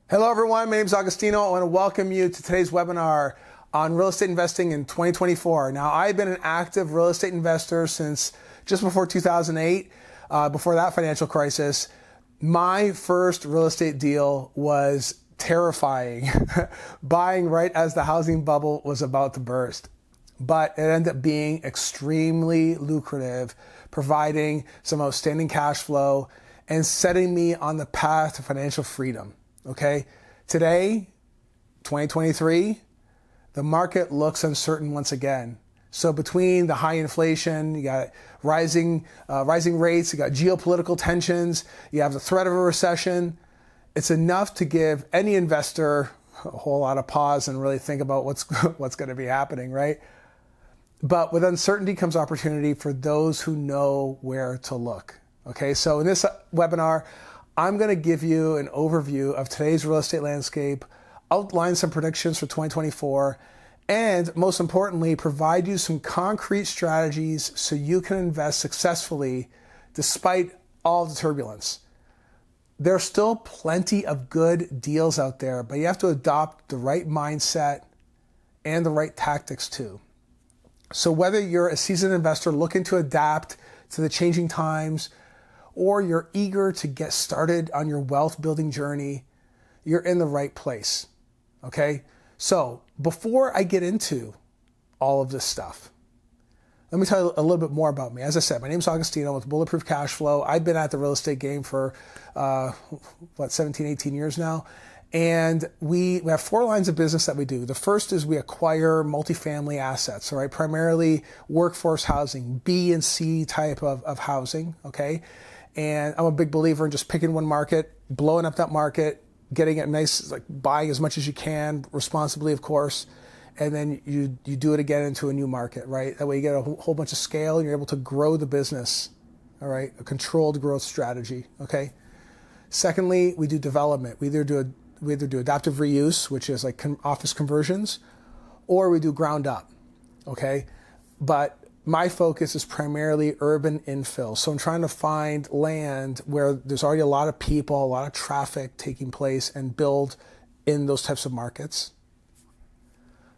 Hello everyone, my name is Agostino. I want to welcome you to today's webinar on real estate investing in 2024. Now, I've been an active real estate investor since just before 2008, before that financial crisis. My first real estate deal was terrifying, buying right as the housing bubble was about to burst. But it ended up being extremely lucrative, providing some outstanding cash flow and setting me on the path to financial freedom. Okay, today, 2023, the market looks uncertain once again. So between the high inflation, you got rising rates, you got geopolitical tensions, you have the threat of a recession. It's enough to give any investor a whole lot of pause and really think about what's going to be happening, right? But with uncertainty comes opportunity for those who know where to look. Okay, so in this webinar, I'm going to give you an overview of today's real estate landscape, outline some predictions for 2024, and most importantly, provide you some concrete strategies so you can invest successfully despite all the turbulence. There's still plenty of good deals out there, but you have to adopt the right mindset and the right tactics too. So whether you're a seasoned investor looking to adapt to the changing times, or you're eager to get started on your wealth building journey, you're in the right place, okay? So before I get into all of this stuff, let me tell you a little bit more about me. As I said, my name's Agostino with Bulletproof Cashflow. I've been at the real estate game for, 17, 18 years now. And we have four lines of business that we do. The first is we acquire multifamily assets, all right? Primarily workforce housing, B and C type of housing, okay? And I'm a big believer in just picking one market, blowing up that market, getting it nice, like buying as much as you can, responsibly, of course, and then you do it again into a new market, right? That way you get a whole bunch of scale and you're able to grow the business, all right? A controlled growth strategy, okay? Secondly, we do development. We either do adaptive reuse, which is like office conversions, or we do ground up, okay? But my focus is primarily urban infill. So I'm trying to find land where there's already a lot of people, a lot of traffic taking place, and build in those types of markets.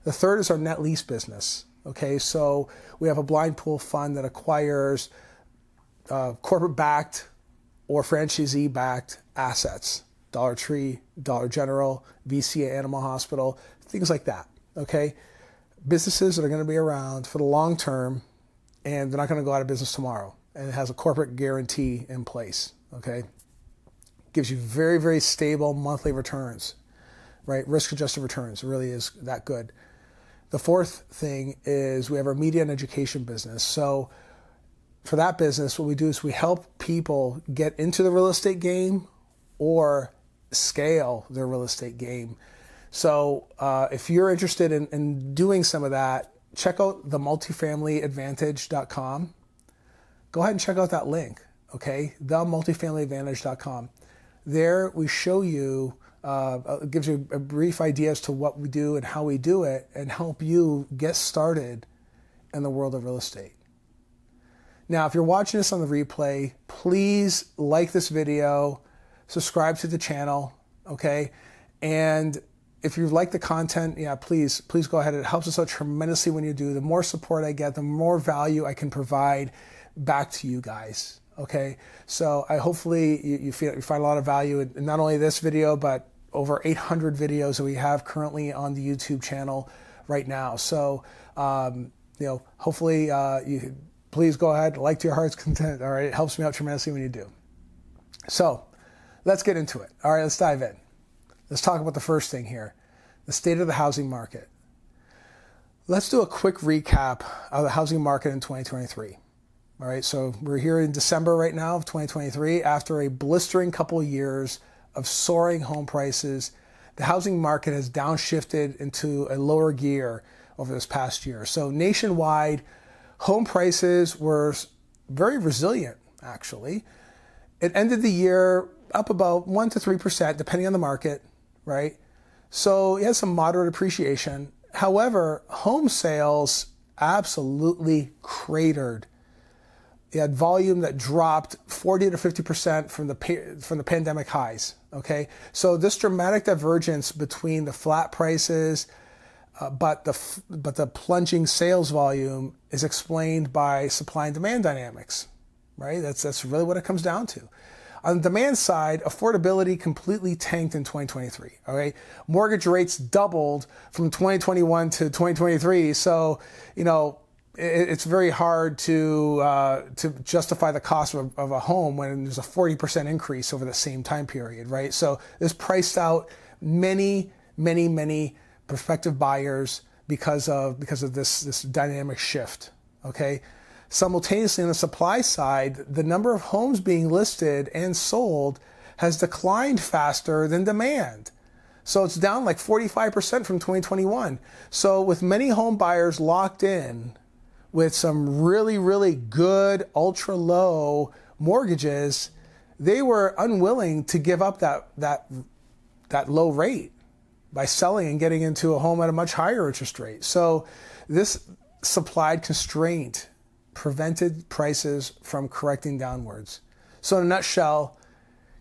The third is our net lease business. Okay, so we have a blind pool fund that acquires corporate-backed or franchisee-backed assets. Dollar Tree, Dollar General, VCA Animal Hospital, things like that. Okay, businesses that are going to be around for the long term, and they're not going to go out of business tomorrow. And it has a corporate guarantee in place, okay? Gives you very, very stable monthly returns, right? Risk-adjusted returns. It really is that good. The fourth thing is we have our media and education business. So for that business, what we do is we help people get into the real estate game or scale their real estate game. So if you're interested in doing some of that, check out the multifamilyadvantage.com. Go ahead and check out that link, okay? The multifamilyadvantage.com. There we show you, it gives you a brief idea as to what we do and how we do it and help you get started in the world of real estate. Now, if you're watching this on the replay, please like this video, subscribe to the channel, okay? And if you like the content, yeah, please go ahead. It helps us out tremendously when you do. The more support I get, the more value I can provide back to you guys, okay? So hopefully you find a lot of value in not only this video, but over 800 videos that we have currently on the YouTube channel right now. So, hopefully you please go ahead, like to your heart's content, all right? It helps me out tremendously when you do. So let's get into it. All right, let's dive in. Let's talk about the first thing here, the state of the housing market. Let's do a quick recap of the housing market in 2023. All right, so we're here in December right now of 2023. After a blistering couple of years of soaring home prices, the housing market has downshifted into a lower gear over this past year. So nationwide, home prices were very resilient, actually. It ended the year up about 1 to 3%, depending on the market, right? So it has some moderate appreciation. However, home sales absolutely cratered You had volume that dropped 40 to 50% from the pandemic highs. Okay, so this dramatic divergence between the flat prices, but the plunging sales volume is explained by supply and demand dynamics, right? That's really what it comes down to. On the demand side, affordability completely tanked in 2023. Okay, mortgage rates doubled from 2021 to 2023. So it's very hard to justify the cost of a home when there's a 40% increase over the same time period, right? So this priced out many prospective buyers because of this dynamic shift. Okay. Simultaneously, on the supply side, the number of homes being listed and sold has declined faster than demand. So it's down like 45% from 2021. So with many home buyers locked in with some really good ultra low mortgages, they were unwilling to give up that low rate by selling and getting into a home at a much higher interest rate. So this supply constraint prevented prices from correcting downwards. So in a nutshell,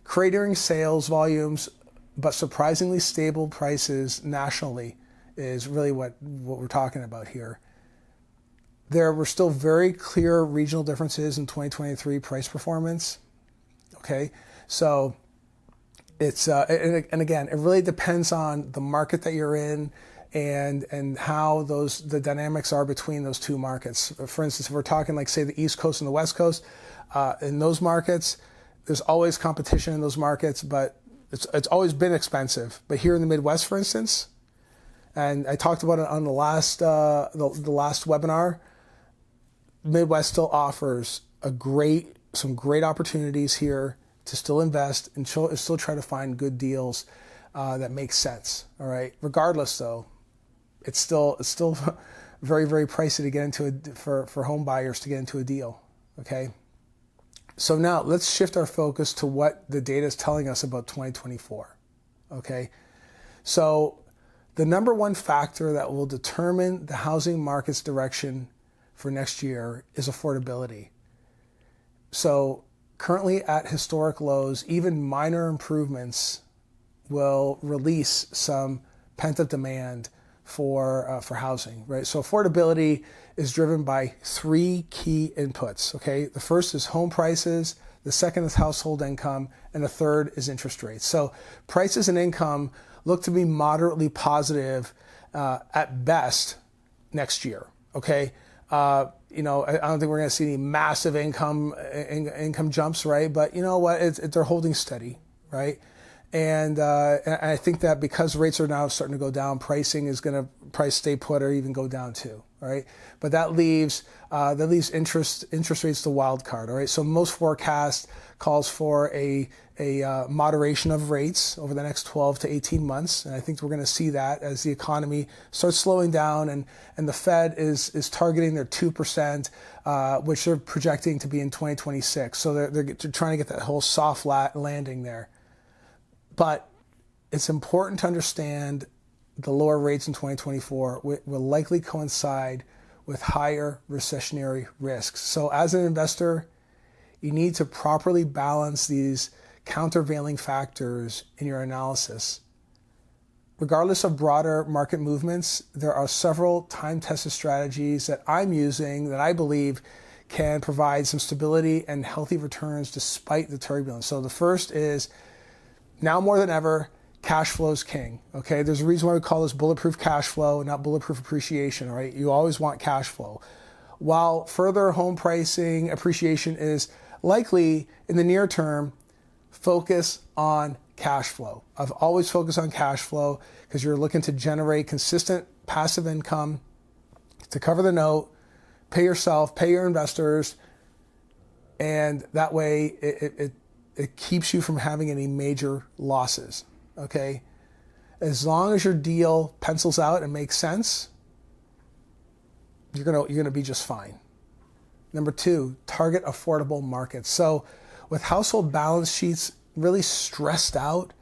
cratering sales volumes, but surprisingly stable prices nationally is really what we're talking about here. There were still very clear regional differences in 2023 price performance. Okay, so it's and again, it really depends on the market that you're in and how the dynamics are between those two markets. For instance, if we're talking like say the East Coast and the West Coast, in those markets, there's always competition in those markets, but it's always been expensive. But here in the Midwest, for instance, and I talked about it on the last webinar, Midwest still offers some great opportunities here to still invest and still try to find good deals that make sense. All right. Regardless, though, it's still very pricey to get into for home buyers to get into a deal. Okay. So now let's shift our focus to what the data is telling us about 2024. Okay. So the number one factor that will determine the housing market's direction for next year is affordability. So currently at historic lows, even minor improvements will release some pent-up demand for housing, right? So affordability is driven by three key inputs, okay? The first is home prices, the second is household income, and the third is interest rates. So prices and income look to be moderately positive at best next year, okay? I don't think we're going to see any massive income jumps, right? But you know what? They're holding steady, right? And I think that because rates are now starting to go down, price stay put or even go down too, right? But that leaves interest rates the wild card, all right? So most forecast calls for a moderation of rates over the next 12 to 18 months, and I think we're going to see that as the economy starts slowing down, and the Fed is targeting their 2%, which they're projecting to be in 2026. So they're trying to get that whole soft landing there. But it's important to understand the lower rates in 2024 will likely coincide with higher recessionary risks. So as an investor, you need to properly balance these countervailing factors in your analysis. Regardless of broader market movements, there are several time-tested strategies that I'm using that I believe can provide some stability and healthy returns despite the turbulence. So the first is, now more than ever, cash flow is king. Okay, there's a reason why we call this bulletproof cash flow and not bulletproof appreciation. All right, you always want cash flow. While further home pricing appreciation is likely in the near term, focus on cash flow. I've always focused on cash flow because you're looking to generate consistent passive income to cover the note, pay yourself, pay your investors, and that way it keeps you from having any major losses, okay? As long as your deal pencils out and makes sense, you're gonna be just fine. Number two, target affordable markets. So with household balance sheets really stressed out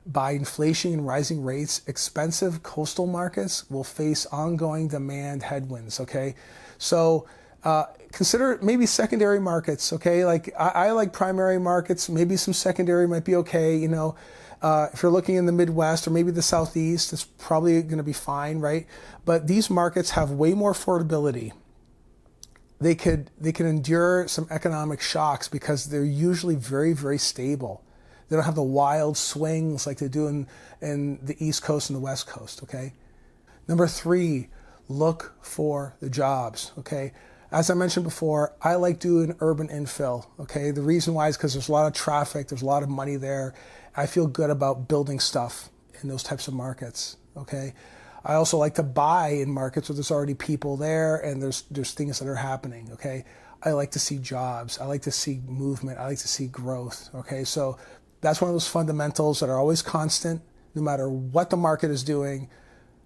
by inflation and rising rates, expensive coastal markets will face ongoing demand headwinds, okay? So Consider maybe secondary markets, okay? Like I like primary markets, maybe some secondary might be okay, you know. If you're looking in the Midwest or maybe the Southeast, it's probably going to be fine, right? But these markets have way more affordability. They can endure some economic shocks because they're usually very, very stable. They don't have the wild swings like they do in the East Coast and the West Coast, okay? Number 3, look for the jobs, okay? As I mentioned before, I like doing urban infill, okay? The reason why is because there's a lot of traffic, there's a lot of money there. I feel good about building stuff in those types of markets, okay? I also like to buy in markets where there's already people there and there's things that are happening, okay? I like to see jobs. I like to see movement. I like to see growth, okay? So that's one of those fundamentals that are always constant no matter what the market is doing.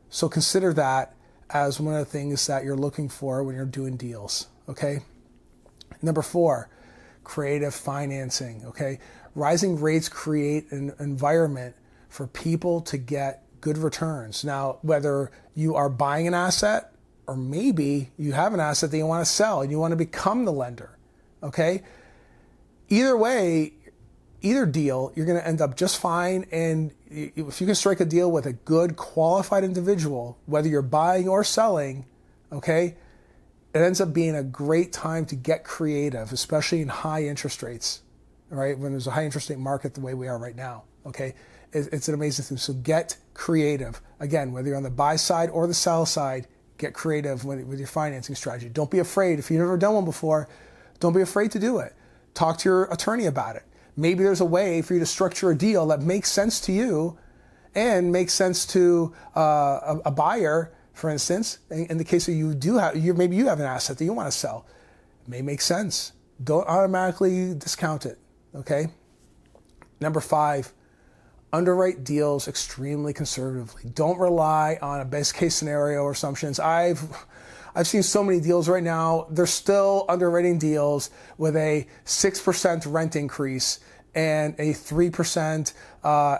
So consider that as one of the things that you're looking for when you're doing deals, okay? Number 4, creative financing, okay? Rising rates create an environment for people to get good returns. Now, whether you are buying an asset or maybe you have an asset that you want to sell and you want to become the lender, okay? Either way, either deal, you're going to end up just fine. And if you can strike a deal with a good qualified individual, whether you're buying or selling, okay, it ends up being a great time to get creative, especially in high interest rates, right? When there's a high interest rate market the way we are right now, okay? It's an amazing thing. So get creative. Again, whether you're on the buy side or the sell side, get creative with your financing strategy. Don't be afraid. If you've never done one before, don't be afraid to do it. Talk to your attorney about it. Maybe there's a way for you to structure a deal that makes sense to you and makes sense to a buyer, for instance. In the case that maybe you have an asset that you want to sell. It may make sense. Don't automatically discount it, okay? Number 5, underwrite deals extremely conservatively. Don't rely on a best case scenario or assumptions. I've seen so many deals right now. They're still underwriting deals with a 6% rent increase and a 3%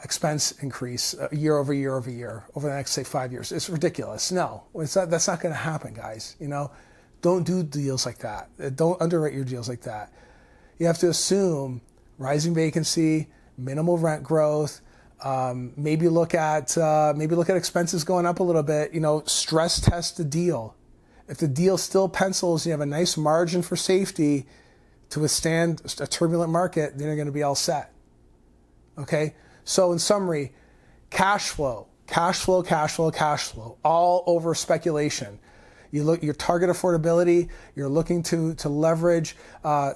expense increase year over year over the next, say, 5 years. It's ridiculous. No, that's not going to happen, guys. You know, don't do deals like that. Don't underwrite your deals like that. You have to assume rising vacancy, minimal rent growth. Maybe look at expenses going up a little bit. You know, stress test the deal. If the deal still pencils, you have a nice margin for safety to withstand a turbulent market, then you're going to be all set. Okay? So in summary, cash flow, all over speculation. Your target affordability, you're looking to leverage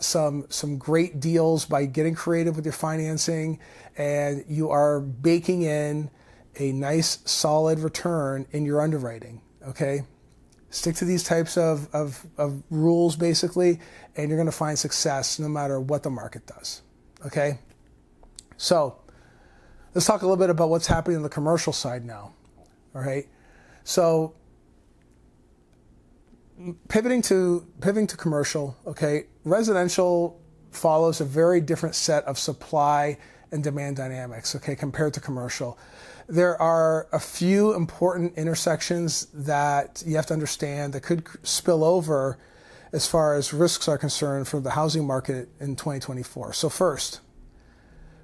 some great deals by getting creative with your financing, and you are baking in a nice solid return in your underwriting, okay? Stick to these types of rules basically, and you're gonna find success no matter what the market does, okay? So let's talk a little bit about what's happening on the commercial side now, all right? So pivoting to commercial, okay, residential follows a very different set of supply and demand dynamics, okay, compared to commercial. There are a few important intersections that you have to understand that could spill over as far as risks are concerned for the housing market in 2024. So first,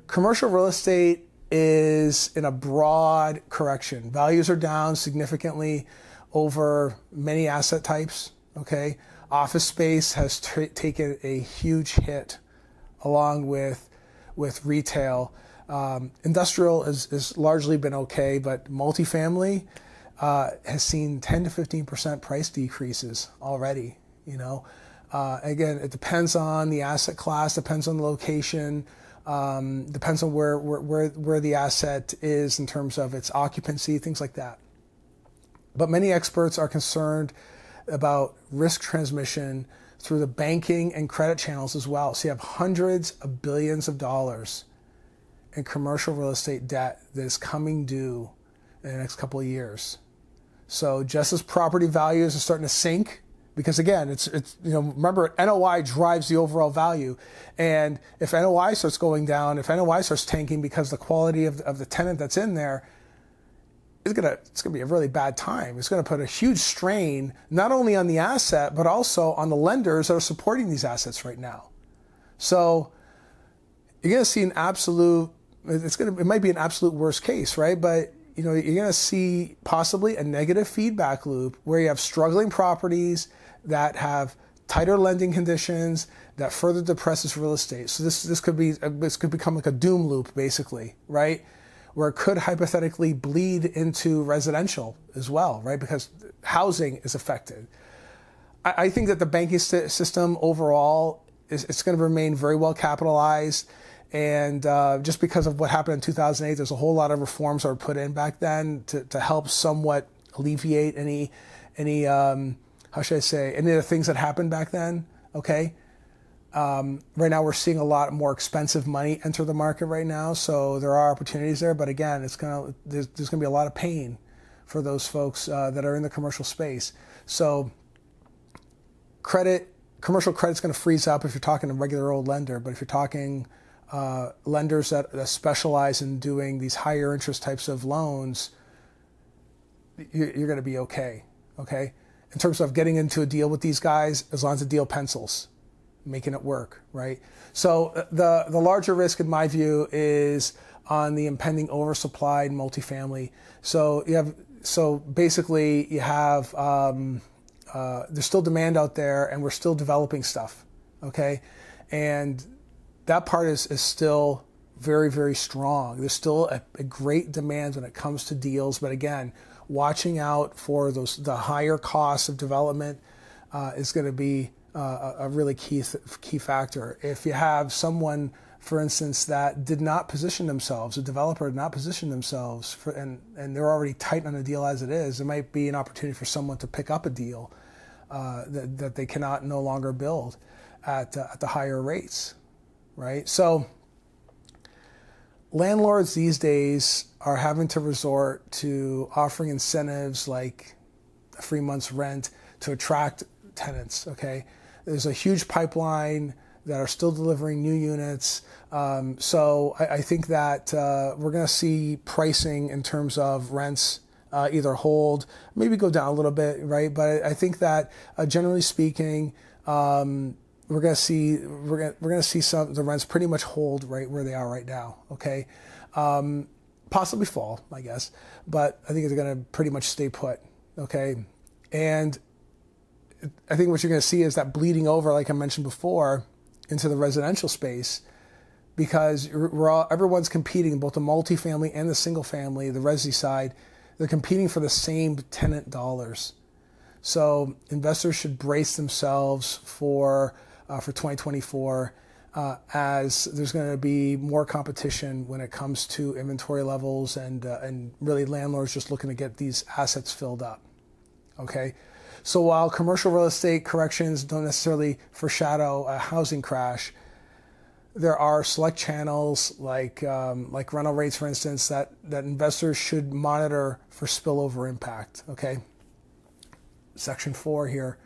commercial real estate is in a broad correction. Values are down significantly over many asset types, okay? Office space has taken a huge hit along with retail. Industrial has largely been okay, but multifamily has seen 10 to 15% price decreases already, you know? Again, it depends on the asset class, depends on the location, depends on where the asset is in terms of its occupancy, things like that. But many experts are concerned about risk transmission through the banking and credit channels as well. So you have hundreds of billions of dollars in commercial real estate debt that is coming due in the next couple of years. So just as property values are starting to sink, because again, it's remember, NOI drives the overall value. And if NOI starts going down, if NOI starts tanking because the quality of the tenant that's in there, it's gonna be a really bad time. It's gonna put a huge strain not only on the asset but also on the lenders that are supporting these assets right now. So you're gonna see it might be an absolute worst case, right? But you're gonna see possibly a negative feedback loop where you have struggling properties that have tighter lending conditions that further depresses real estate. So this could become like a doom loop, basically, right? Where it could hypothetically bleed into residential as well, right? Because housing is affected. I think that the banking system overall it's going to remain very well capitalized, and just because of what happened in 2008, there's a whole lot of reforms that were put in back then to help somewhat alleviate any how should I say, any of the things that happened back then. Okay. Right now we're seeing a lot more expensive money enter the market right now, so there are opportunities there. But again, there's going to be a lot of pain for those folks that are in the commercial space. So commercial credit's going to freeze up if you're talking a regular old lender. But if you're talking lenders that specialize in doing these higher interest types of loans, you're going to be okay. Okay, in terms of getting into a deal with these guys, as long as the deal pencils, making it work, right? So the larger risk, in my view, is on the impending oversupply in multifamily. So basically you have there's still demand out there, and we're still developing stuff, okay? And that part is still very, very strong. There's still a great demand when it comes to deals, but again, watching out for the higher costs of development is going to be a really key factor. If you have someone, for instance, that did not position themselves, a developer did not position themselves, and they're already tight on a deal as it is, there might be an opportunity for someone to pick up a deal that they cannot no longer build at the higher rates, right? So landlords these days are having to resort to offering incentives like a free month's rent to attract tenants, okay? There's a huge pipeline that are still delivering new units. So I think that we're going to see pricing in terms of rents either hold, maybe go down a little bit, right? But I think that generally speaking, we're going to see the rents pretty much hold right where they are right now, okay? Possibly fall, I guess, but I think it's going to pretty much stay put, okay? And I think what you're going to see is that bleeding over, like I mentioned before, into the residential space, because everyone's competing, both the multifamily and the single family, the resi side, they're competing for the same tenant dollars. So investors should brace themselves for 2024 as there's going to be more competition when it comes to inventory levels and really landlords just looking to get these assets filled up. Okay. So while commercial real estate corrections don't necessarily foreshadow a housing crash, there are select channels like rental rates, for instance, that investors should monitor for spillover impact. Okay. Section 4 here,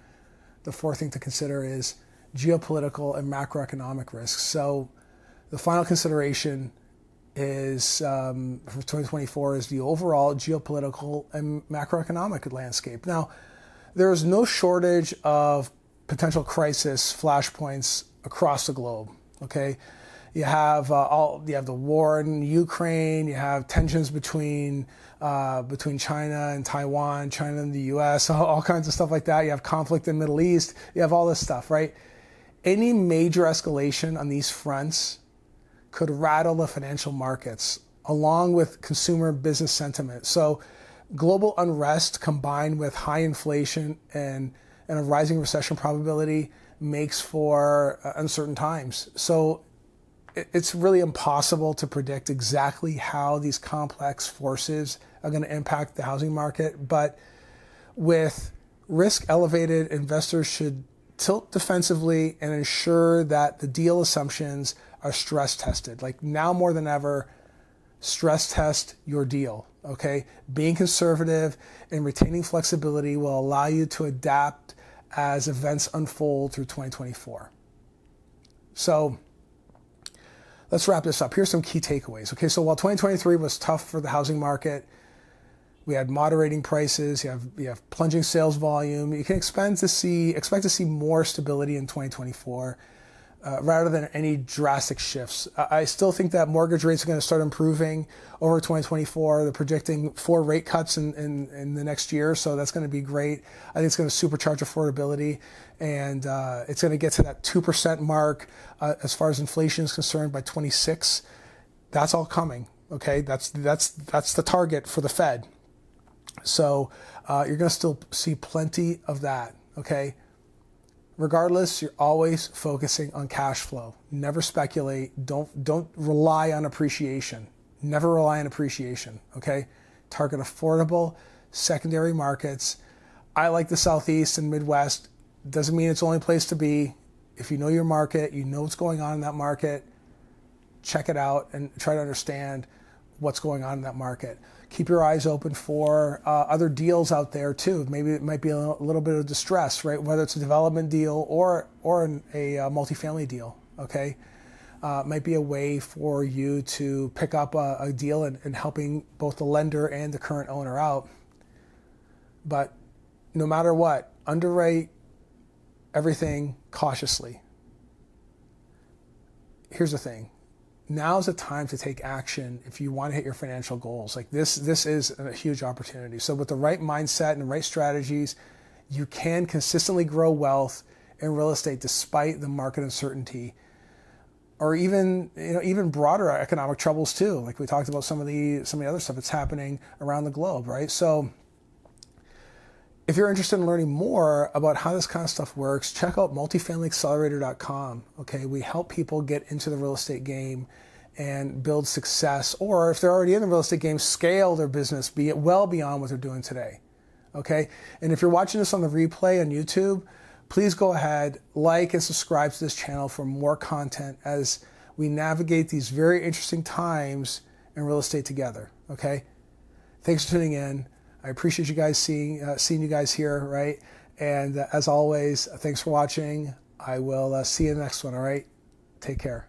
the fourth thing to consider is geopolitical and macroeconomic risks. So the final consideration is for 2024 is the overall geopolitical and macroeconomic landscape. Now, there is no shortage of potential crisis flashpoints across the globe. Okay, you have the war in Ukraine. You have tensions between China and Taiwan, China and the U.S., all kinds of stuff like that. You have conflict in the Middle East. You have all this stuff, right? Any major escalation on these fronts could rattle the financial markets, along with consumer business sentiment. So global unrest combined with high inflation and a rising recession probability makes for uncertain times. So it's really impossible to predict exactly how these complex forces are going to impact the housing market. But with risk elevated, investors should tilt defensively and ensure that the deal assumptions are stress tested. Like now more than ever, stress test your deal. Okay, being conservative and retaining flexibility will allow you to adapt as events unfold through 2024. So let's wrap this up. Here's some key takeaways. Okay, so while 2023 was tough for the housing market, We had moderating prices. You have plunging sales volume. You can expect to see more stability in 2024 rather than any drastic shifts. I still think that mortgage rates are going to start improving over 2024. They're predicting 4 rate cuts in the next year, so that's going to be great. I think it's going to supercharge affordability, and it's going to get to that 2% mark as far as inflation is concerned by 26. That's all coming. Okay, that's the target for the Fed. So you're going to still see plenty of that. Okay. Regardless, you're always focusing on cash flow. Never speculate. Don't rely on appreciation. Never rely on appreciation. Okay. Target affordable secondary markets. I like the Southeast and Midwest. Doesn't mean it's the only place to be. If you know your market, you know what's going on in that market, check it out and try to understand what's going on in that market. Keep your eyes open for other deals out there too. Maybe it might be a little bit of distress, right? Whether it's a development deal or a multifamily deal, okay? Might be a way for you to pick up a deal and helping both the lender and the current owner out. But no matter what, underwrite everything cautiously. Here's the thing. Now's the time to take action if you want to hit your financial goals. Like this is a huge opportunity. So with the right mindset and the right strategies, you can consistently grow wealth in real estate despite the market uncertainty, or even broader economic troubles too. Like we talked about some of the other stuff that's happening around the globe, right? So if you're interested in learning more about how this kind of stuff works, check out multifamilyaccelerator.com. Okay, we help people get into the real estate game and build success, or if they're already in the real estate game, scale their business, be it well beyond what they're doing today. Okay, and if you're watching this on the replay on YouTube, please go ahead, like and subscribe to this channel for more content as we navigate these very interesting times in real estate together. Okay, thanks for tuning in. I appreciate you guys seeing you guys here, right? And as always, thanks for watching. I will see you in the next one, all right? Take care.